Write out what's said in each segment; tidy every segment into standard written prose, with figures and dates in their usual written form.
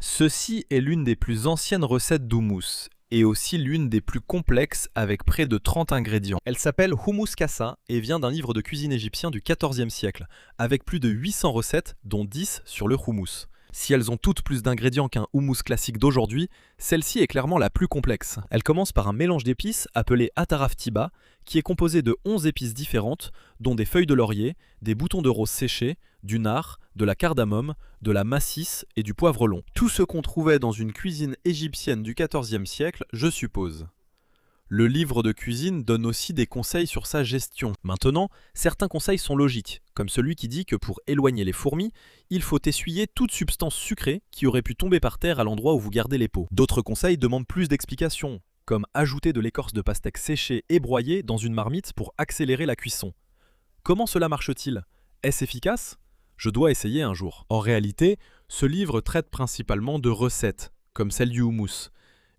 Ceci est l'une des plus anciennes recettes d'houmous et aussi l'une des plus complexes avec près de 30 ingrédients. Elle s'appelle Hummus Kassa et vient d'un livre de cuisine égyptien du XIVe siècle, avec plus de 800 recettes, dont 10 sur le houmous. Si elles ont toutes plus d'ingrédients qu'un houmous classique d'aujourd'hui, celle-ci est clairement la plus complexe. Elle commence par un mélange d'épices appelé ataraf tiba, qui est composé de 11 épices différentes, dont des feuilles de laurier, des boutons de rose séchés, du nard, de la cardamome, de la massis et du poivre long. Tout ce qu'on trouvait dans une cuisine égyptienne du XIVe siècle, je suppose. Le livre de cuisine donne aussi des conseils sur sa gestion. Maintenant, certains conseils sont logiques, comme celui qui dit que pour éloigner les fourmis, il faut essuyer toute substance sucrée qui aurait pu tomber par terre à l'endroit où vous gardez les pots. D'autres conseils demandent plus d'explications, comme ajouter de l'écorce de pastèque séchée et broyée dans une marmite pour accélérer la cuisson. Comment cela marche-t-il? Est-ce efficace? Je dois essayer un jour. En réalité, ce livre traite principalement de recettes, comme celle du houmous.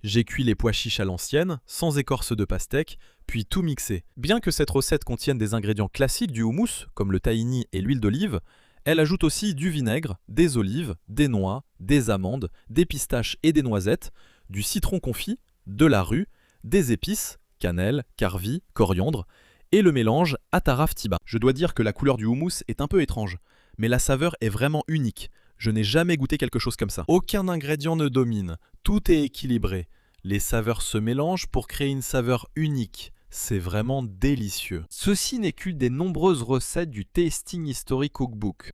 J'ai cuit les pois chiches à l'ancienne, sans écorce de pastèque, puis tout mixé. Bien que cette recette contienne des ingrédients classiques du houmous, comme le tahini et l'huile d'olive, elle ajoute aussi du vinaigre, des olives, des noix, des amandes, des pistaches et des noisettes, du citron confit, de la rue, des épices, cannelle, carvi, coriandre, et le mélange ataraf tiba. Je dois dire que la couleur du houmous est un peu étrange, mais la saveur est vraiment unique. Je n'ai jamais goûté quelque chose comme ça. Aucun ingrédient ne domine, tout est équilibré. Les saveurs se mélangent pour créer une saveur unique. C'est vraiment délicieux. Ceci n'est qu'une des nombreuses recettes du Tasting History Cookbook.